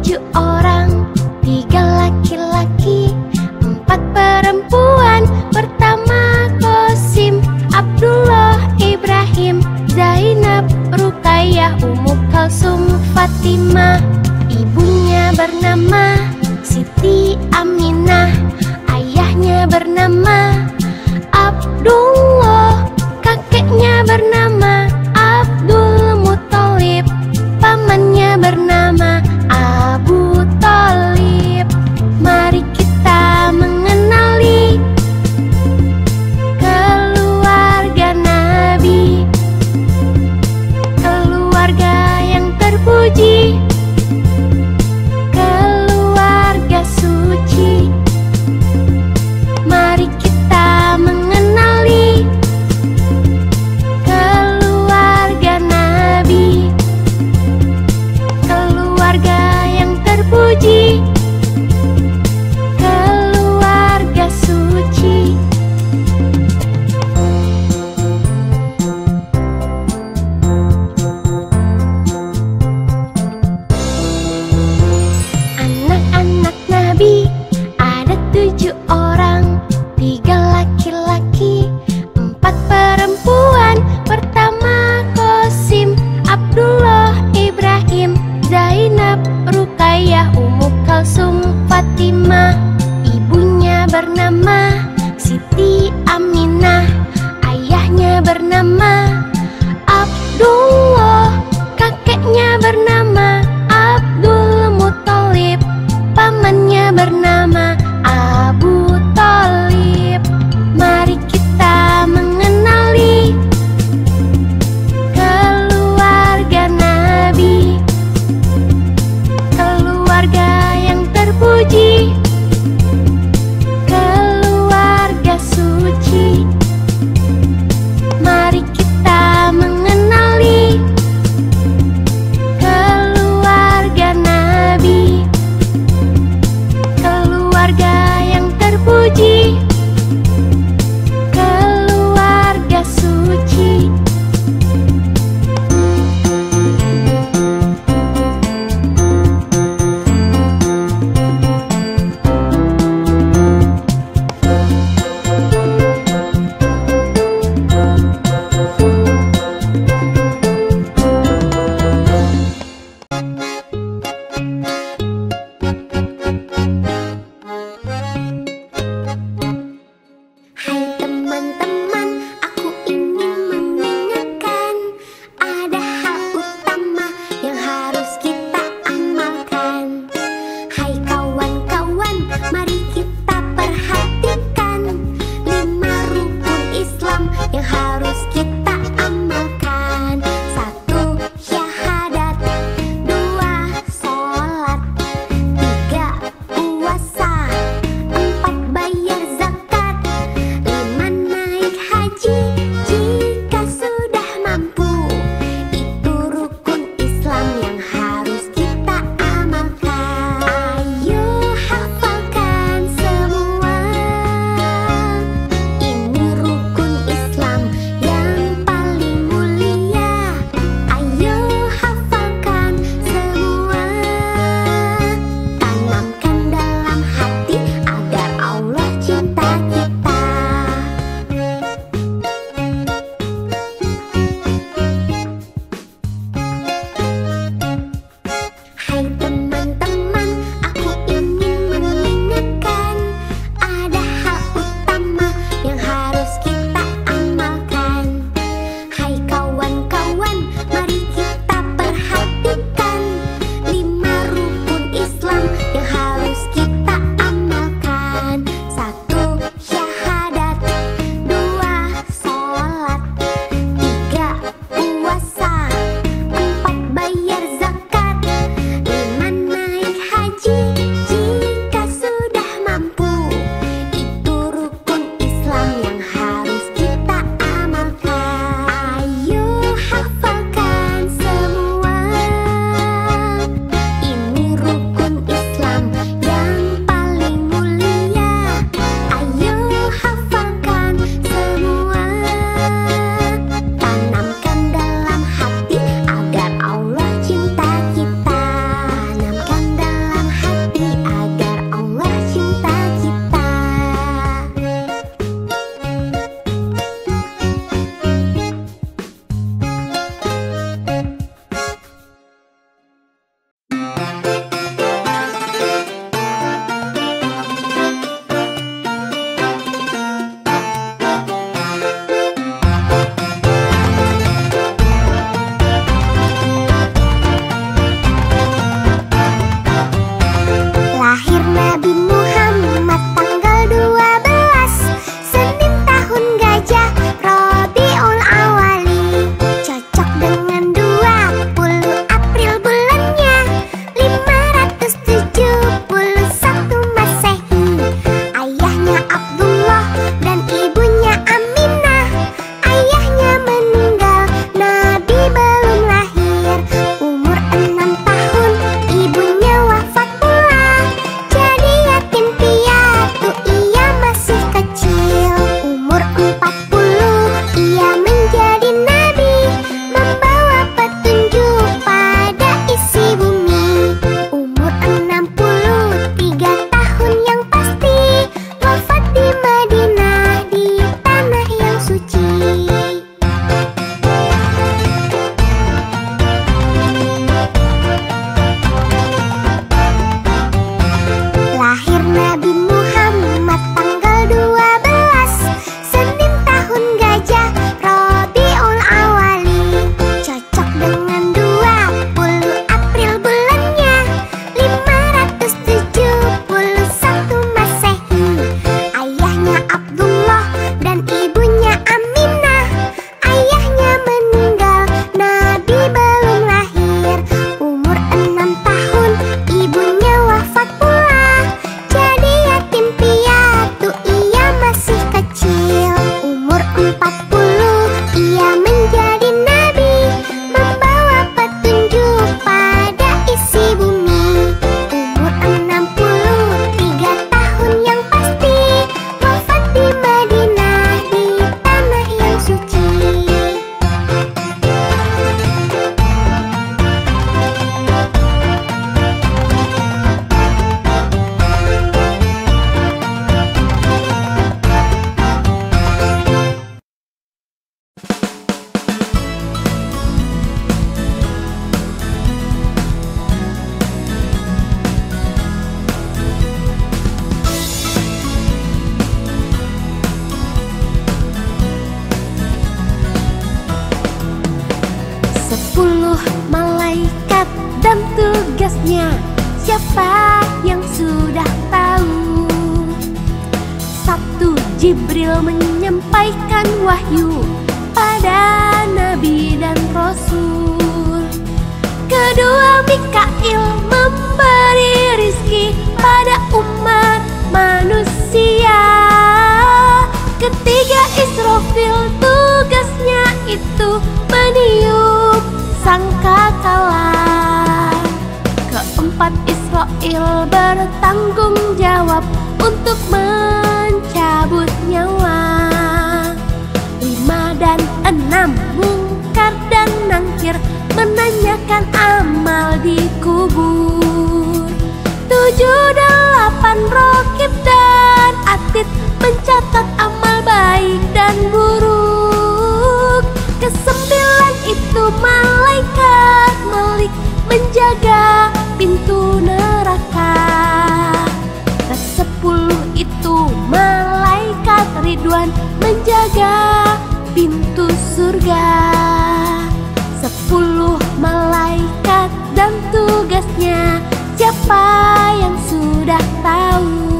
7 orang, 3 laki-laki, 4 perempuan. Pertama Qasim, Abdullah, Ibrahim, Zainab, Ruqayyah, Ummu Kalsum, Fatimah. Ibunya bernama Siti Aminah, ayahnya bernama Abdullah, kakeknya bernama Abdul Muthalib, pamannya bernama Abu Thalib. Mari kita mengenali keluarga Nabi, keluarga yang terpuji, keluarga suci. Mari kita mengenali keluarga 10 malaikat dan tugasnya, siapa yang sudah tahu? 1. Jibril menyampaikan wahyu pada nabi dan rasul. 2. Mikail memberi rizki pada umat manusia. 3. Israfil tugasnya itu meniup sangkakala. 4. Israel bertanggung jawab untuk mencabut nyawa. 5 dan 6 Mungkar dan Nangkir menanyakan amal di kubur. 7, 8 Raqib dan Atid mencatat amal baik dan buruk. 9 itu malaikat Malik menjaga pintu neraka. 10 itu malaikat Ridwan menjaga pintu surga. 10 malaikat dan tugasnya, siapa yang sudah tahu?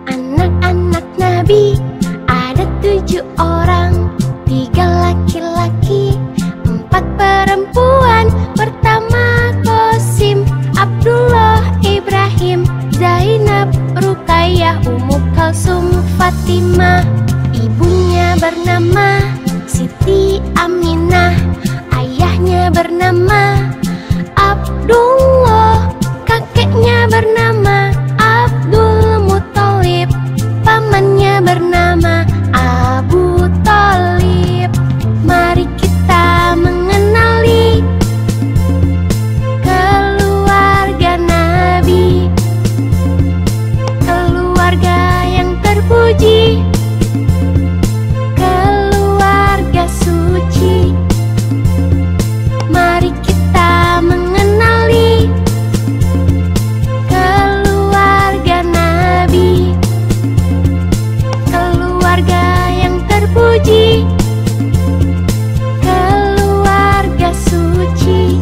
Anak-anak Nabi ada 7 orang, 3 laki-laki, 4 perempuan. Pertama Qasim, Abdullah, Ibrahim, Zainab, Ruqayyah, Ummu Kalsum, Fatimah. Ibunya bernama Siti Aminah, ayahnya bernama Abdullah, kakeknya bernama Abdul Muthalib, pamannya bernama Abu Thalib. Mari kita mengenali keluarga Nabi, keluarga yang terpuji, keluarga suci. Mari kita mengenali keluarga Nabi, keluarga yang terpuji, keluarga suci.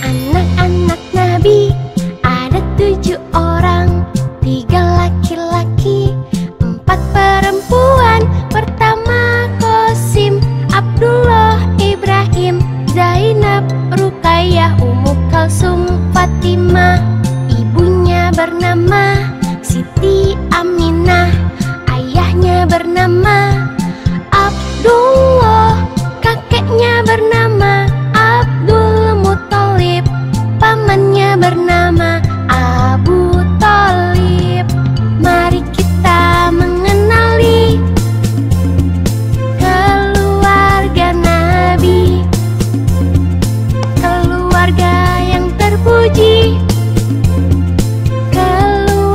Anak-anak Nabi ada 7 orang, 3 laki-laki, 4 perempuan. Pertama Qasim, Abdullah, Ibrahim, Zainab, Ruqayyah, Ummu Kalsum, Fatimah. Ibunya bernama Siti Aminah, ayahnya bernama Abdullah, kakeknya bernama Abdul Muthalib, pamannya bernama Abu Thalib. Mari kita mengenali keluarga Nabi, keluarga yang terpuji, keluarga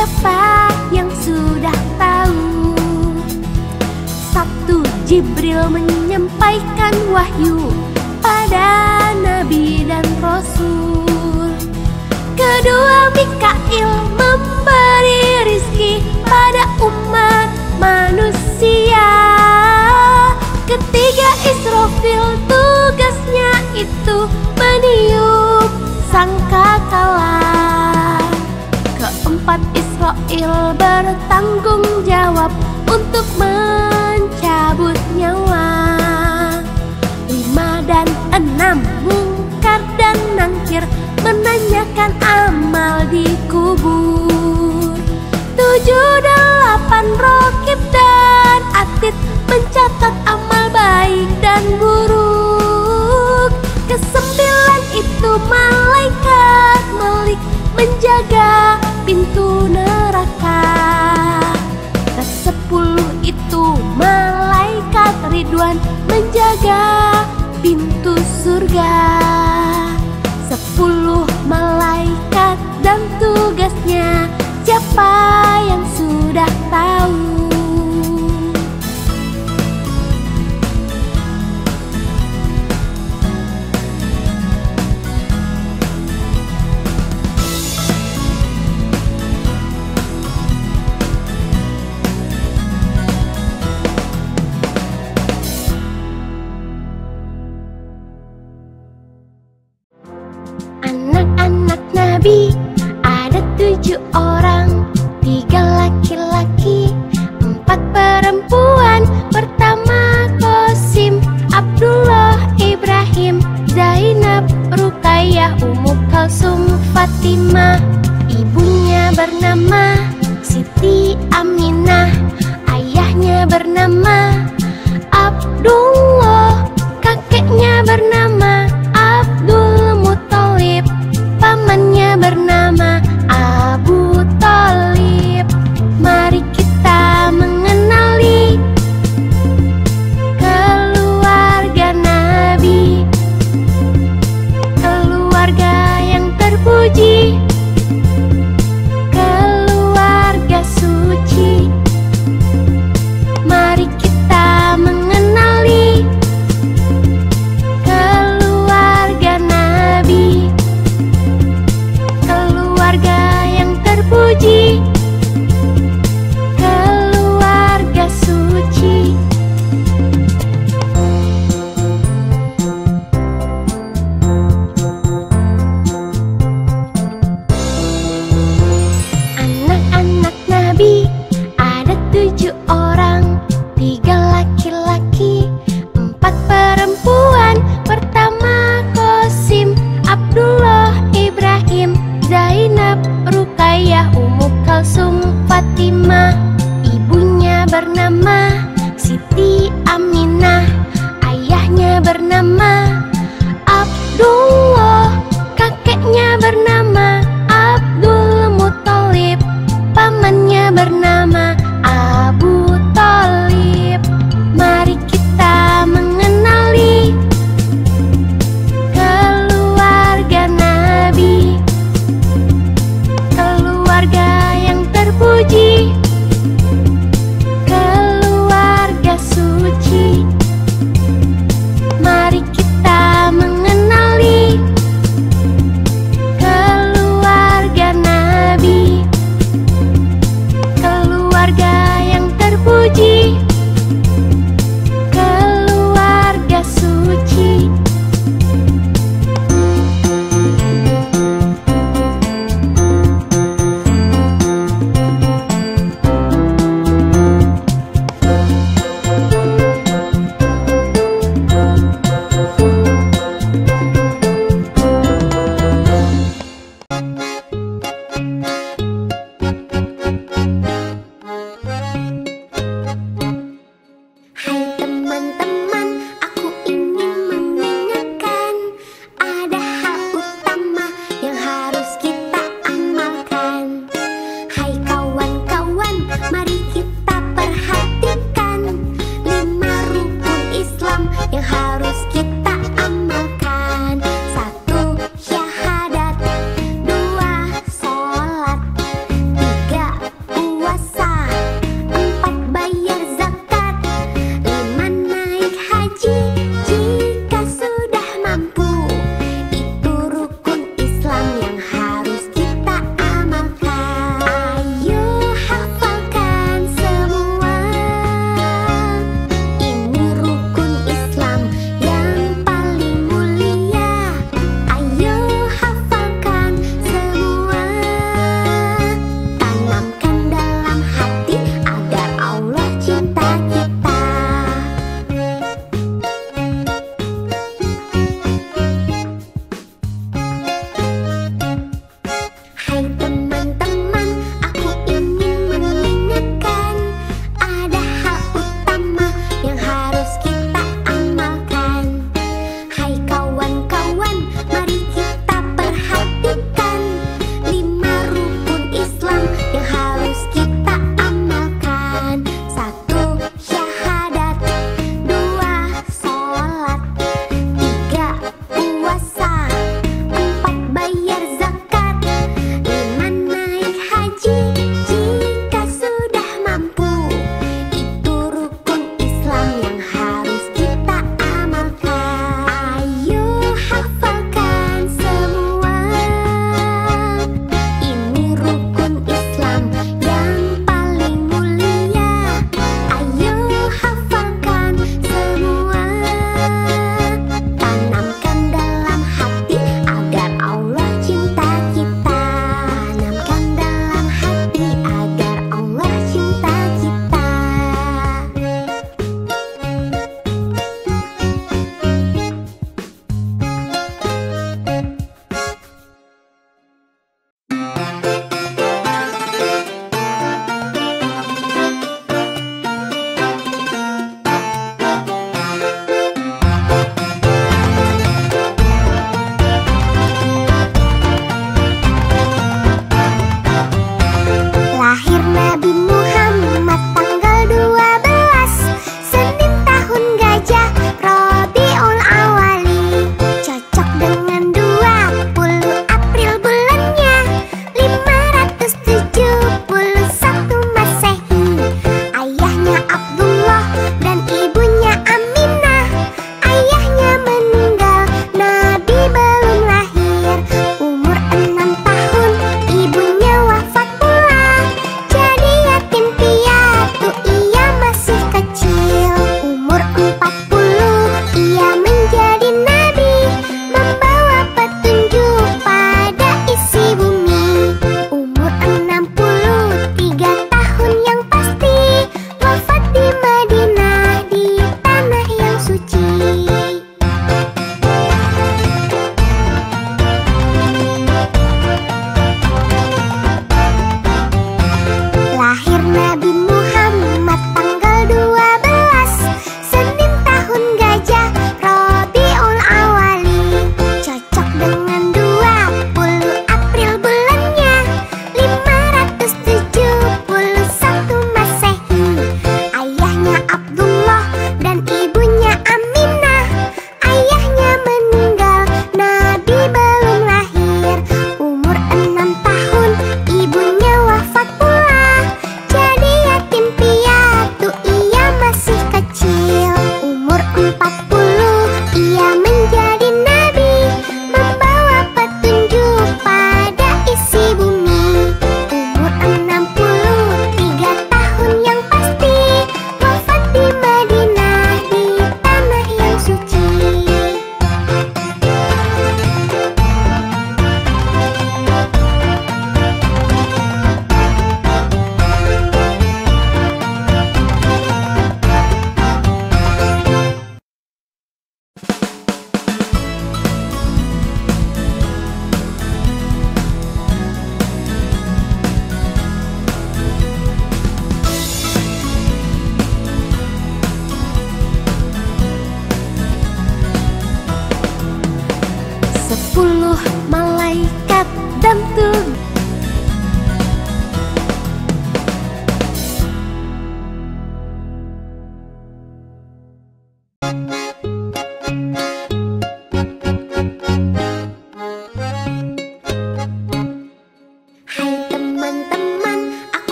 siapa yang sudah tahu? Satu, Jibril menyampaikan wahyu pada Nabi dan Rasul. Kedua, Mikail memberi rizki pada umat manusia. Ketiga, Israfil tugasnya itu meniup sangkakala. Keempat, Israel bertanggung jawab untuk mencabut nyawa. 5 dan 6, Mungkar dan Nangkir menanyakan amal di kubur. 7, 8, Rokib dan Atid mencatat amal baik dan buruk. Ke-9 itu malaikat Malik menjaga pintu neraka. Ke-10 itu malaikat Ridwan menjaga pintu surga. 10 malaikat dan tugasnya, siapa yang sudah tahu? Anak-anak Nabi ada 7 orang, 3 laki-laki, 4 perempuan. Pertama Qasim, Abdullah, Ibrahim, Zainab, Ruqayyah, Ummu Kalsum, Fatimah. Ibunya bernama Siti Aminah, ayahnya bernama Abdullah, kakeknya bernama Abdul Muthalib, pamannya bernama